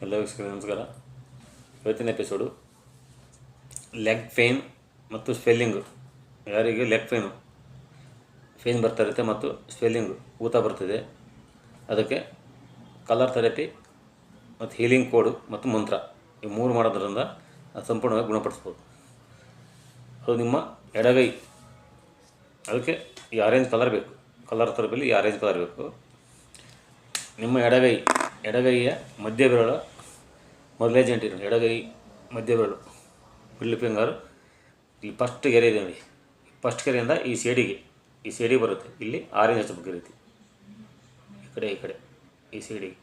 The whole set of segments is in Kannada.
ಎಲ್ಲ ವೀಕ್ಷಕರಿಗೆ ನಮಸ್ಕಾರ. ಇವತ್ತಿನ ಎಪಿಸೋಡು ಲೆಗ್ ಪೇನ್ ಮತ್ತು ಸ್ವೆಲ್ಲಿಂಗು. ಯಾರಿಗೆ ಲೆಗ್ ಪೇನ್ ಬರ್ತಾ ಇರುತ್ತೆ ಮತ್ತು ಸ್ವೆಲ್ಲಿಂಗು ಊತ ಬರ್ತಿದೆ, ಅದಕ್ಕೆ ಕಲರ್ ಥೆರಪಿ ಮತ್ತು ಹೀಲಿಂಗ್ ಕೋಡು ಮತ್ತು ಮಂತ್ರ ಈ ಮೂರು ಮಾಡೋದ್ರಿಂದ ಅದು ಸಂಪೂರ್ಣವಾಗಿ ಗುಣಪಡಿಸ್ಬೋದು. ಅದು ನಿಮ್ಮ ಎಡಗೈ, ಅದಕ್ಕೆ ಈ ಆರೆಂಜ್ ಕಲರ್ ಬೇಕು. ಕಲರ್ ಥೆರಪಿಲಿ ಈ ಆರೆಂಜ್ ಕಲರ್ ಬೇಕು. ನಿಮ್ಮ ಎಡಗೈಯ ಮಧ್ಯ ಬೆರಳ ಮೊದಲೇ ಜಂಟಿನ ಎಡಗೈ ಮಧ್ಯ ಬೆರಳು ಮಿಡ್ಲ್ ಫಿಂಗರ್ ಇಲ್ಲಿ ಫಸ್ಟ್ ಗೆರೆ ಇದೆ ನೋಡಿ. ಫಸ್ಟ್ ಗೆರೆಯಿಂದ ಈ ಸೈಡಿಗೆ ಬರುತ್ತೆ. ಇಲ್ಲಿ ಆರೆಂಜ್ ಹಚ್ಚಬೇಕು. ಈ ರೀತಿ ಈ ಕಡೆ ಈ ಸೈಡಿಗೆ,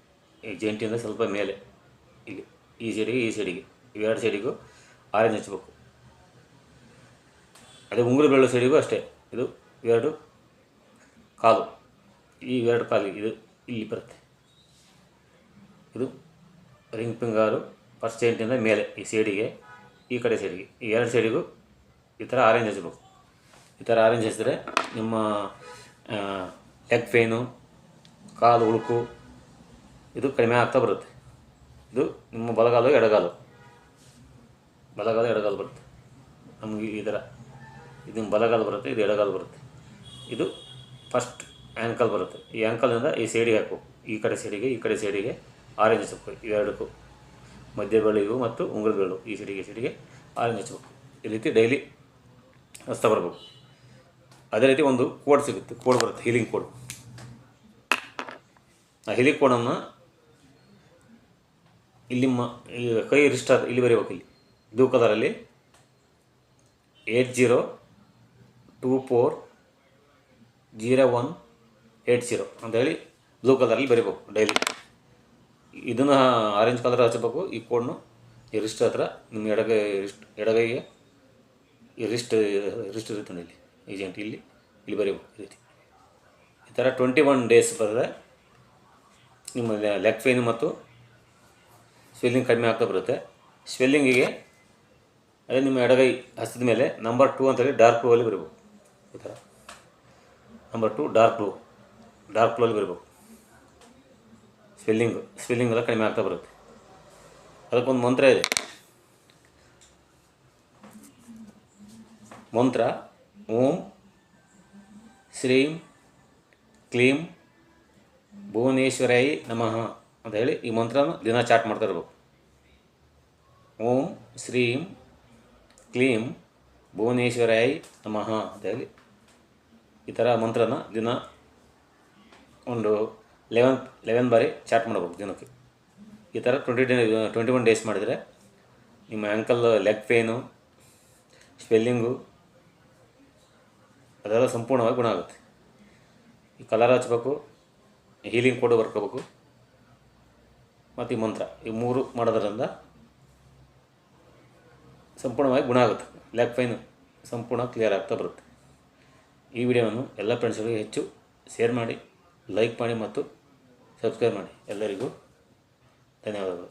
ಈ ಜಂಟಿಯಿಂದ ಸ್ವಲ್ಪ ಮೇಲೆ ಇಲ್ಲಿ ಈ ಸೈಡಿಗೆ ಇವೆರಡು ಸೈಡಿಗೂ ಆರೆಂಜ್ ಹಚ್ಚಬೇಕು. ಅದೇ ಉಂಗುರ ಬೆರಳು ಸೈಡಿಗೂ ಅಷ್ಟೇ. ಇದು ಇವೆರಡು ಕಾಲು, ಈ ಎರಡು ಕಾಲಿಗೆ ಇದು ಇಲ್ಲಿ ಬರುತ್ತೆ. ಇದು ರಿಂಗ್ ಫಿಂಗರು ಫಸ್ಟ್ ಜಾಯಿಂಟಿಂದ ಮೇಲೆ ಈ ಸೈಡಿಗೆ, ಈ ಕಡೆ ಸೈಡಿಗೆ, ಈ ಎರಡು ಸೈಡಿಗೂ ಈ ಥರ ಆರೆಂಜ್ ಹಚ್ಚಬೇಕು. ಈ ಥರ ಆರೆಂಜ್ ಹಚ್ಚಿದ್ರೆ ನಿಮ್ಮ ಲೆಗ್ ಪೇನು, ಕಾಲು ಉಳುಕು ಇದು ಕಡಿಮೆ ಆಗ್ತಾ ಬರುತ್ತೆ. ಇದು ನಿಮ್ಮ ಬಲಗಾಲು ಎಡಗಾಲು ಬರುತ್ತೆ. ನಮಗೆ ಈ ಥರ ಇದು ಬಲಗಾಲು ಬರುತ್ತೆ, ಇದು ಎಡಗಾಲು ಬರುತ್ತೆ. ಇದು ಫಸ್ಟ್ ಆ್ಯಂಕಲ್ ಬರುತ್ತೆ. ಈ ಆ್ಯಂಕಲಿಂದ ಈ ಸೈಡಿಗೆ ಹಾಕು, ಈ ಕಡೆ ಸೈಡಿಗೆ ಆರೆಂಜ್ ಹಚ್ಚಬೇಕು. ಇವೆರಡಕ್ಕೂ ಮಧ್ಯ ಬೆರಳಿಗೂ ಮತ್ತು ಉಂಗುರ ಬೆರಳು ಈ ಸೈಡಿಗೆ ಆರೆಂಜ್ ಹಚ್ಚಬೇಕು. ಈ ರೀತಿ ಡೈಲಿ ಹಚ್ತಾ ಬರಬೇಕು. ಅದೇ ರೀತಿ ಒಂದು ಕೋಡ್ ಸಿಗುತ್ತೆ, ಕೋಡ್ ಬರುತ್ತೆ, ಹೀಲಿಂಗ್ ಕೋಡ್. ಆ ಹೀಲಿಂಗ್ ಕೋಡನ್ನು ಇಲ್ಲಿ ಈ ಕೈ ರಿಸ್ಟ್ ಇಲ್ಲಿ ಬರೀಬೇಕು. ಇಲ್ಲಿ ಬ್ಲೂ ಕಲರಲ್ಲಿ 80240180 ಅಂತೇಳಿ ಬ್ಲೂ ಕಲರಲ್ಲಿ ಬರೀಬೇಕು ಡೈಲಿ. ಇದನ್ನು ಆರೆಂಜ್ ಕಲರ್ ಹಚ್ಚಬೇಕು. ಈ ಕೋಡ್ನು ಈ ರಿಸ್ಟ್ ಹತ್ರ ನಿಮ್ಮ ಎಡಗೈಗೆ ಈ ರಿಸ್ಟ್ ಇರುತ್ತೆ ಇಲ್ಲಿ, ಈ ಜಂಟಿ ಇಲ್ಲಿ ಬರೀಬೇಕು. ಈ ರೀತಿ ಈ ಥರ 21 ಡೇಸ್ ಬರೆದ್ರೆ ನಿಮ್ಮ ಲೆಗ್ ಪೇನ್ ಮತ್ತು ಸ್ವೆಲ್ಲಿಂಗ್ ಕಡಿಮೆ ಆಗ್ತಾ ಬರುತ್ತೆ. ಸ್ವೆಲ್ಲಿಂಗಿಗೆ ಅದೇ ನಿಮ್ಮ ಎಡಗೈ ಹಚ್ಚಿದ ಮೇಲೆ ನಂಬರ್ 2 ಅಂತೇಳಿ ಡಾರ್ಕ್ ಬ್ಲೂ ಅಲ್ಲಿ ಬರೀಬೇಕು. ಈ ಥರ ನಂಬರ್ 2 ಡಾರ್ಕ್ ಬ್ಲೂ ಅಲ್ಲಿ ಬರೀಬೇಕು. ಸ್ವೆಲ್ಲಿಂಗ್ ಎಲ್ಲ ಕಡಿಮೆ ಆಗ್ತಾ ಬರುತ್ತೆ. ಅದಕ್ಕೊಂದು ಮಂತ್ರ ಇದೆ. ಮಂತ್ರ ಓಂ ಶ್ರೀಂ ಕ್ಲೀಂ ಭುವನೇಶ್ವರಾಯ ನಮಃ ಅಂತ ಹೇಳಿ ಈ ಮಂತ್ರನ ದಿನ ಚಾಟ್ ಮಾಡ್ತಾ ಇರಬೇಕು. ಓಂ ಶ್ರೀಂ ಕ್ಲೀಂ ಭುವನೇಶ್ವರಾಯ ನಮಃ ಅಂತ ಹೇಳಿ ಈ ಥರ ಮಂತ್ರನ ದಿನ ಒಂದು 11 ಬಾರಿ ಚಾಟ್ ಮಾಡಬೇಕು ದಿನಕ್ಕೆ. ಈ ಥರ 21 ಡೇಸ್ ಮಾಡಿದರೆ ನಿಮ್ಮ ಆ್ಯಂಕಲ್ ಲೆಗ್ ಪೇನು, ಸ್ವೆಲ್ಲಿಂಗು ಅದೆಲ್ಲ ಸಂಪೂರ್ಣವಾಗಿ ಗುಣ ಆಗುತ್ತೆ. ಈ ಕಲರ್ ಹಚ್ಬೇಕು, ಹೀಲಿಂಗ್ ಕೋಡ್ ಬರ್ಕೋಬೇಕು ಮತ್ತು ಈ ಮಂತ್ರ ಈ ಮೂರು ಮಾಡೋದ್ರಿಂದ ಸಂಪೂರ್ಣವಾಗಿ ಗುಣ ಆಗುತ್ತೆ. ಲೆಗ್ ಪೇನು ಸಂಪೂರ್ಣ ಕ್ಲಿಯರ್ ಆಗ್ತಾ ಬರುತ್ತೆ. ಈ ವಿಡಿಯೋವನ್ನು ಎಲ್ಲ ಫ್ರೆಂಡ್ಸ್ಗಳಿಗೆ ಹೆಚ್ಚು ಶೇರ್ ಮಾಡಿ, ಲೈಕ್ ಮಾಡಿ ಮತ್ತು ಸಬ್ಸ್ಕ್ರೈಬ್ ಮಾಡಿ. ಎಲ್ಲರಿಗೂ ಧನ್ಯವಾದಗಳು.